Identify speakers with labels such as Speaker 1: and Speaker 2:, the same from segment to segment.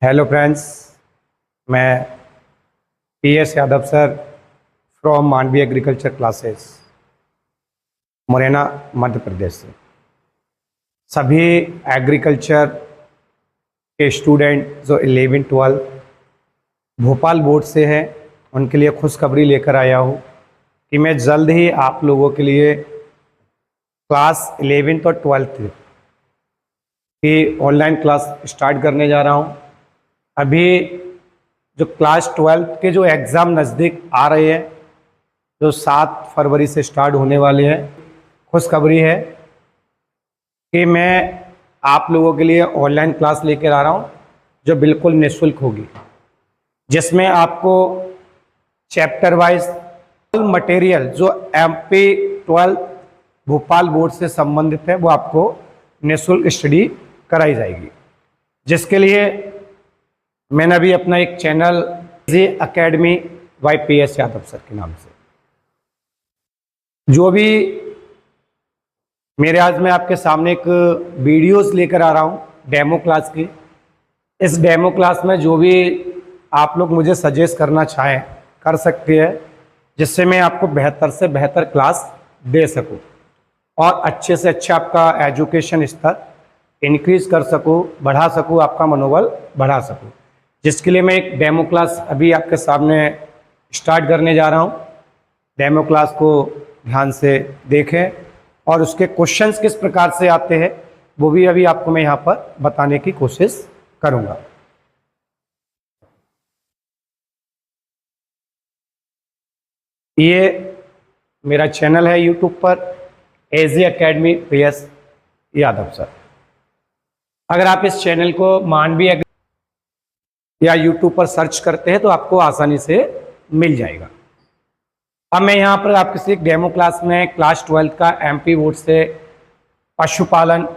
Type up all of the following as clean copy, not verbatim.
Speaker 1: Hello friends, मैं PS Yadav sir from मानवी agriculture classes Morena Madhya Pradesh से। सभी एग्रीकल्चर के स्टूडेंट जो 11-12 भोपाल बोर्ड से हैं उनके लिए खुशखबरी लेकर आया हूँ कि मैं जल्द ही आप लोगों के लिए क्लास 11th और 12th की ऑनलाइन क्लास स्टार्ट करने जा रहा हूँ। अभी जो क्लास 12th के जो एग्ज़ाम नज़दीक आ रहे हैं, जो 7 फरवरी से स्टार्ट होने वाले हैं, खुशखबरी है कि मैं आप लोगों के लिए ऑनलाइन क्लास लेकर आ रहा हूँ जो बिल्कुल निःशुल्क होगी, जिसमें आपको चैप्टर वाइज मटेरियल जो MP 12 भोपाल बोर्ड से संबंधित है वो आपको निःशुल्क स्टडी कराई जाएगी। जिसके लिए मैंने अभी अपना एक channel G academy by PS Yadav sir के नाम से, जो भी मेरे आज मैं आपके सामने एक वीडियोस लेकर आ रहा हूँ डेमो क्लास की। इस डेमो क्लास में जो भी आप लोग मुझे सजेस्ट करना चाहें कर सकते हैं, जिससे मैं आपको बेहतर से बेहतर क्लास दे सकूं और अच्छे से अच्छा आपका एजुकेशन स्तर इंक्रीज कर सकूं, बढ़ा सकूं, आपका मनोबल बढ़ा सकूं। जिसके लिए मैं एक डेमो क्लास अभी आपके सामने स्टार्ट करने जा रहा हूं। डेमो क्लास को ध्यान से देखें और उसके क्वेश्चंस किस प्रकार से आते हैं वो भी अभी आपको मैं यहां पर बताने की कोशिश करूंगा। ये मेरा चैनल है यूट्यूब पर एजी अकेडमी PS यादव सर। अगर आप इस चैनल को मानवी या यूट्यूब पर सर्च करते हैं तो आपको आसानी से मिल जाएगा। अब मैं यहाँ पर आपके एक डेमो क्लास में क्लास 12 का MP बोर्ड से पशुपालन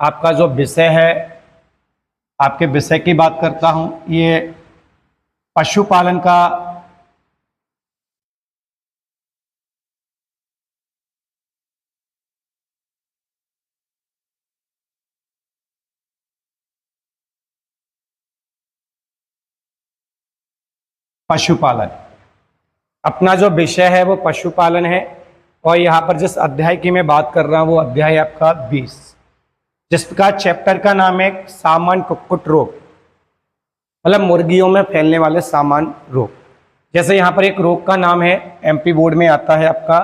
Speaker 1: आपका जो विषय है, आपके विषय की बात करता हूँ। ये पशुपालन का अपना जो विषय है वो पशुपालन है। और यहाँ पर जिस अध्याय की मैं बात कर रहा हूँ वो अध्याय आपका 20, जिसका चैप्टर का नाम है सामान्य कुक्कुट रोग, मतलब मुर्गियों में फैलने वाले सामान्य रोग। जैसे यहाँ पर एक रोग का नाम है, MP बोर्ड में आता है आपका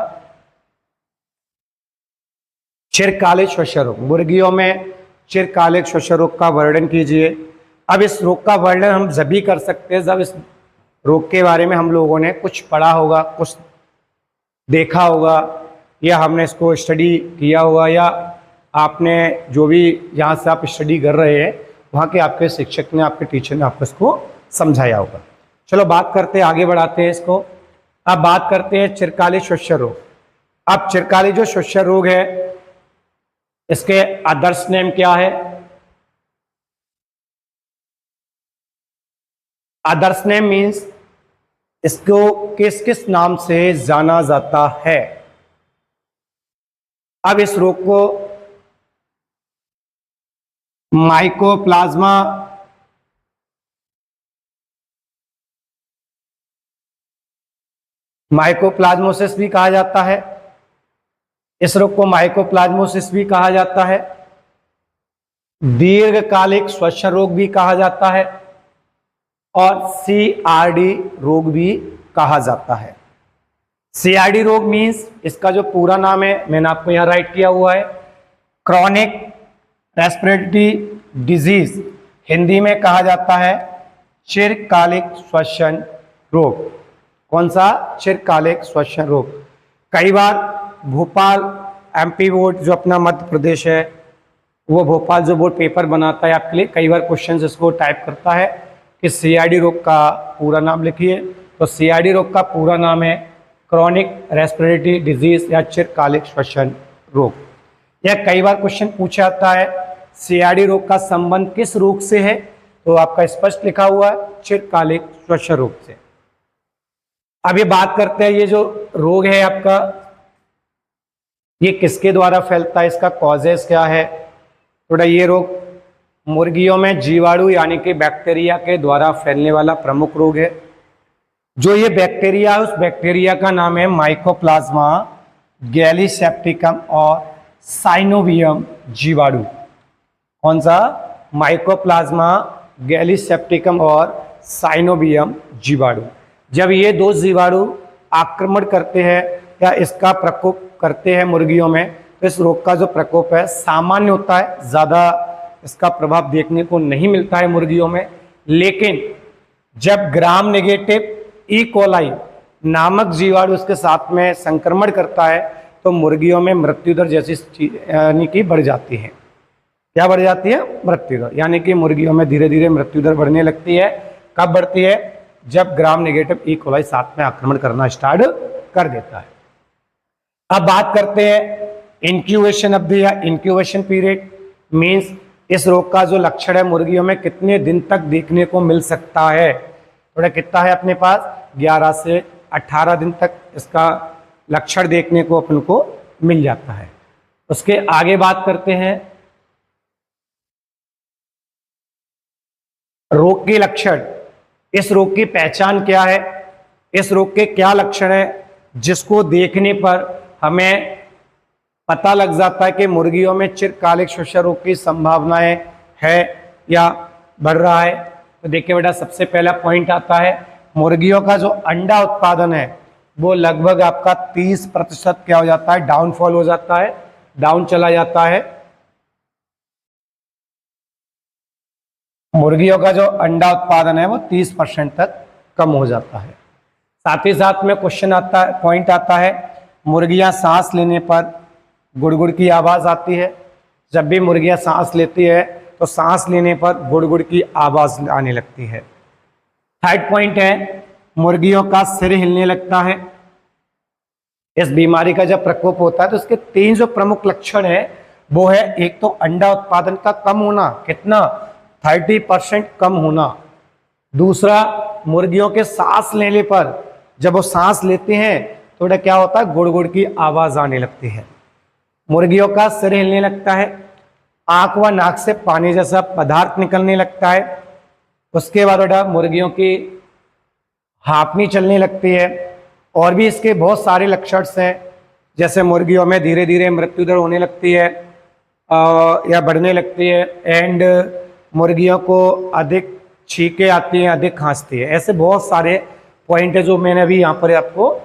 Speaker 1: चिरकालिक श्वसन रोग। मुर्गियों में चिरकालिक श्वसन रोग का वर्णन कीजिए। अब इस रोग का वर्णन हम जब भी कर सकते हैं जब इस रोग के बारे में हम लोगों ने कुछ पढ़ा होगा, कुछ देखा होगा, या हमने इसको स्टडी किया होगा, या आपने जो भी यहाँ से आप स्टडी कर रहे हैं वहाँ के आपके शिक्षक ने, आपके टीचर ने आपको इसको समझाया होगा। चलो बात करते हैं, आगे बढ़ाते हैं इसको। अब बात करते हैं चिरकालिक श्वसन रोग। अब चिरकालिक जो श्वसन रोग है इसके आदर्श नेम क्या है? आदर्श नेम मीन्स इसको किस किस नाम से जाना जाता है। अब इस रोग को माइकोप्लाज्मा माइकोप्लाज्मोसिस भी कहा जाता है। इस रोग को माइकोप्लाज्मोसिस भी कहा जाता है, दीर्घकालिक श्वसन रोग भी कहा जाता है और CRD रोग भी कहा जाता है। CRD रोग मीन्स इसका जो पूरा नाम है मैंने आपको यहां राइट किया हुआ है, क्रॉनिक रेस्पिरेटरी डिजीज। हिंदी में कहा जाता है चिरकालिक श्वसन रोग। कौन सा? चिरकालिक श्वसन रोग। कई बार भोपाल MP बोर्ड जो अपना मध्य प्रदेश है, वो भोपाल जो बोर्ड पेपर बनाता है आपके लिए, कई बार क्वेश्चन इसको टाइप करता है कि CRD रोग का पूरा नाम लिखिए। तो CRD रोग का पूरा नाम है क्रॉनिक रेस्पिरेटरी डिजीज या चिरकालिक श्वसन रोग। यह कई बार क्वेश्चन पूछा जाता है CRD रोग का संबंध किस रोग से है, तो आपका स्पष्ट लिखा हुआ है चिरकालिक श्वसन रोग से। अब ये बात करते हैं, ये जो रोग है आपका ये किसके द्वारा फैलता है, इसका कॉजेस क्या है। थोड़ा ये रोग मुर्गियों में जीवाणु यानी कि बैक्टीरिया के द्वारा फैलने वाला प्रमुख रोग है। जो ये बैक्टीरिया है, उस बैक्टीरिया का नाम है माइकोप्लाज्मा गैलीसेप्टिकम और साइनोवियम जीवाणु। कौन सा? माइकोप्लाज्मा गैलीसेप्टिकम और साइनोवियम जीवाणु। जब ये दो जीवाणु आक्रमण करते हैं या इसका प्रकोप करते हैं मुर्गियों में, तो इस रोग का जो प्रकोप है सामान्य होता है, ज़्यादा इसका प्रभाव देखने को नहीं मिलता है मुर्गियों में। लेकिन जब ग्राम नेगेटिव ई कोलाई नामक जीवाणु उसके साथ में संक्रमण करता है तो मुर्गियों में मृत्यु दर जैसी यानी कि बढ़ जाती है। क्या बढ़ जाती है? मृत्यु दर। यानी कि मुर्गियों में धीरे धीरे मृत्यु दर बढ़ने लगती है। कब बढ़ती है? जब ग्राम नेगेटिव ई कोलाई साथ में आक्रमण करना स्टार्ट कर देता है। अब बात करते हैं इंक्यूबेशन अवधि या इंक्यूबेशन पीरियड। मीन्स इस रोग का जो लक्षण है मुर्गियों में कितने दिन तक देखने को मिल सकता है। थोड़ा कितना है अपने पास? 11 से 18 दिन तक इसका लक्षण देखने को अपन को मिल जाता है। उसके आगे बात करते हैं रोग के लक्षण। इस रोग की पहचान क्या है? इस रोग के क्या लक्षण है जिसको देखने पर हमें पता लग जाता है कि मुर्गियों में चिरकालिक श्वसन रोग की संभावनाएं है या बढ़ रहा है? तो देखिए बेटा, सबसे पहला पॉइंट आता है मुर्गियों का जो अंडा उत्पादन है वो लगभग आपका 30% क्या हो जाता है? डाउनफॉल हो जाता है, डाउन चला जाता है। मुर्गियों का जो अंडा उत्पादन है वो 30% तक कम हो जाता है। साथ ही साथ में क्वेश्चन आता है, पॉइंट आता है, मुर्गियां सांस लेने पर गुड़गुड़ की आवाज आती है। जब भी मुर्गियां सांस लेती है तो सांस लेने पर गुड़गुड़ की आवाज आने लगती है। थर्ड पॉइंट है मुर्गियों का सिर हिलने लगता है। इस बीमारी का जब प्रकोप होता है तो इसके 3 जो प्रमुख लक्षण है वो है, एक तो अंडा उत्पादन का कम होना, कितना? 30% कम होना। दूसरा, मुर्गियों के सांस लेने पर जब वो सांस लेते हैं तो क्या होता है? गुड़गुड़ की आवाज आने लगती है। मुर्गियों का सिर हिलने लगता है, आंख व नाक से पानी जैसा पदार्थ निकलने लगता है। उसके बाद बेटा मुर्गियों की हाँफनी चलने लगती है। और भी इसके बहुत सारे लक्षण हैं, जैसे मुर्गियों में धीरे धीरे मृत्यु दर होने लगती है या बढ़ने लगती है। एंड मुर्गियों को अधिक छींकें आती हैं, अधिक खांसती है। ऐसे बहुत सारे पॉइंट है जो मैंने अभी यहाँ पर आपको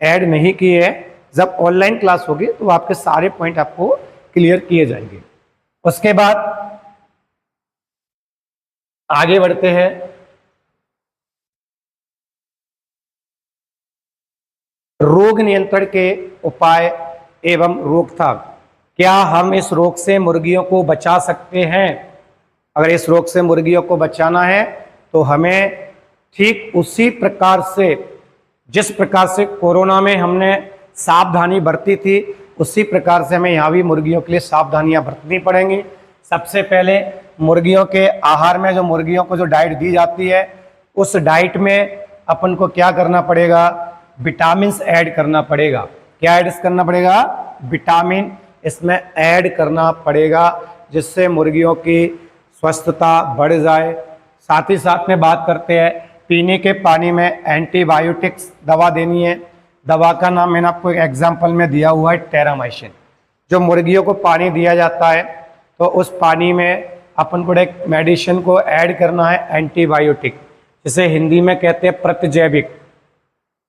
Speaker 1: ऐड नहीं किए हैं। जब ऑनलाइन क्लास होगी तो आपके सारे पॉइंट आपको क्लियर किए जाएंगे। उसके बाद आगे बढ़ते हैं। रोग नियंत्रण के उपाय एवं रोकथाम। क्या हम इस रोग से मुर्गियों को बचा सकते हैं? अगर इस रोग से मुर्गियों को बचाना है तो हमें ठीक उसी प्रकार से, जिस प्रकार से कोरोना में हमने सावधानी बरती थी, उसी प्रकार से हमें यहाँ भी मुर्गियों के लिए सावधानियां बरतनी पड़ेंगी। सबसे पहले मुर्गियों के आहार में जो मुर्गियों को जो डाइट दी जाती है, उस डाइट में अपन को क्या करना पड़ेगा? विटामिन ऐड करना पड़ेगा। क्या ऐड करना पड़ेगा? विटामिन इसमें ऐड करना पड़ेगा, जिससे मुर्गियों की स्वस्थता बढ़ जाए। साथ ही साथ में बात करते हैं, पीने के पानी में एंटीबायोटिक्स दवा देनी है। दवा का नाम मैंने आपको एक एग्जाम्पल में दिया हुआ है, टेरामाइसिन। जो मुर्गियों को पानी दिया जाता है तो उस पानी में अपन को एक मेडिसिन को ऐड करना है, एंटीबायोटिक, जिसे हिंदी में कहते हैं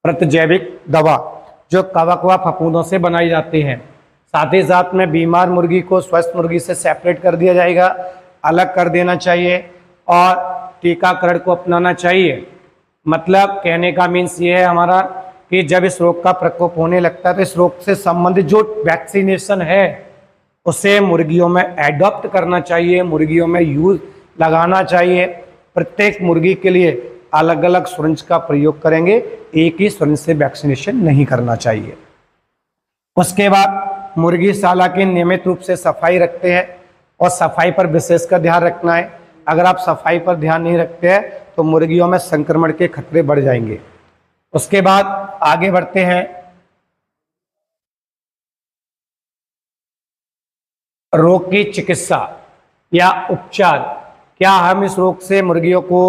Speaker 1: प्रतिजैविक दवा, जो कवक व फफूंदों से बनाई जाती है। साथ ही साथ में बीमार मुर्गी को स्वस्थ मुर्गी से सेपरेट कर दिया जाएगा, अलग कर देना चाहिए और टीकाकरण को अपनाना चाहिए। मतलब कहने का मीन्स ये है हमारा कि जब इस रोग का प्रकोप होने लगता है तो इस रोग से संबंधित जो वैक्सीनेशन है उसे मुर्गियों में एडॉप्ट करना चाहिए, मुर्गियों में यूज लगाना चाहिए। प्रत्येक मुर्गी के लिए अलग अलग सिरिंज का प्रयोग करेंगे, एक ही सिरिंज से वैक्सीनेशन नहीं करना चाहिए। उसके बाद मुर्गीशाला की नियमित रूप से सफाई रखते हैं और सफाई पर विशेष का ध्यान रखना है। अगर आप सफाई पर ध्यान नहीं रखते हैं तो मुर्गियों में संक्रमण के खतरे बढ़ जाएंगे। उसके बाद आगे बढ़ते हैं, रोग की चिकित्सा। या उपचार, क्या हम इस रोग से मुर्गियों को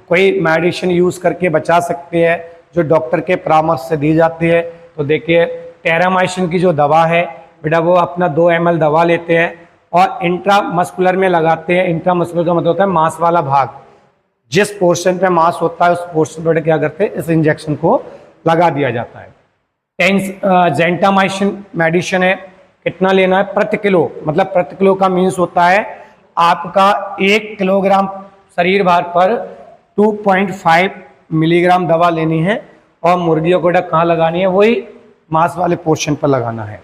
Speaker 1: कोई मेडिसिन यूज करके बचा सकते हैं जो डॉक्टर के परामर्श से दी जाती है? तो देखिए, टेरामाइसिन की जो दवा है बेटा, वो अपना 2 ml दवा लेते हैं और इंट्रामस्कुलर में लगाते हैं। इंट्रामस्कुलर का मतलब होता है मांस वाला भाग, जिस पोर्शन पे मांस होता है उस पोर्शन पर क्या करते हैं, इस इंजेक्शन को लगा दिया जाता है। जेंटामाइसिन मेडिसिन है, कितना लेना है? प्रति किलो, मतलब प्रति किलो का मीन्स होता है आपका 1 किलोग्राम शरीर भार पर 2.5 मिलीग्राम दवा लेनी है और मुर्गियों को कहाँ लगानी है? वही मांस वाले पोर्शन पर लगाना है।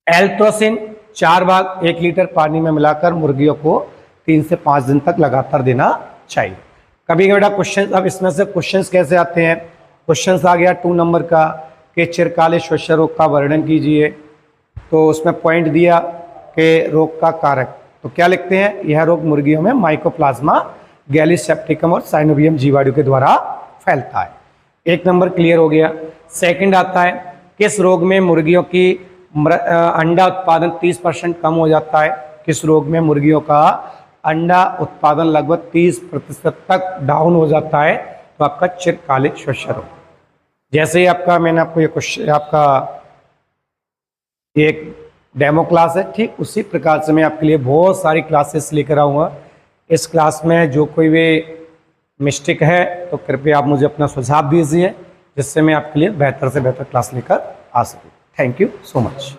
Speaker 1: एल्ट्रोसिन 4 भाग 1 लीटर पानी में मिलाकर मुर्गियों को 3 से 5 दिन तक लगातार देना चाहिए। कभी बेटा क्वेश्चन, अब इसमें से क्वेश्चंस कैसे आते हैं? क्वेश्चंस आ गया 2 नंबर का कि चिरकालीन श्वसन रोग का वर्णन कीजिए। तो उसमें पॉइंट दिया कि रोग का कारक, तो क्या लिखते हैं? यह रोग मुर्गियों में माइकोप्लाज्मा गैलीसेप्टिकम और साइनोवियम जीवाणु के द्वारा फैलता है। 1 नंबर क्लियर हो गया। सेकंड आता है, किस रोग में मुर्गियों की अंडा उत्पादन 30% कम हो जाता है? किस रोग में मुर्गियों का अंडा उत्पादन लगभग 30% तक डाउन हो जाता है? तो आपका चिरकालिक श्वसन रोग। जैसे ही आपका, मैंने आपको ये क्वेश्चन, आपका एक डेमो क्लास है, ठीक उसी प्रकार से मैं आपके लिए बहुत सारी क्लासेस लेकर आऊँगा। इस क्लास में जो कोई भी मिस्टेक है तो कृपया आप मुझे अपना सुझाव दीजिए, जिससे मैं आपके लिए बेहतर से बेहतर क्लास लेकर आ सकूँ। Thank you so much.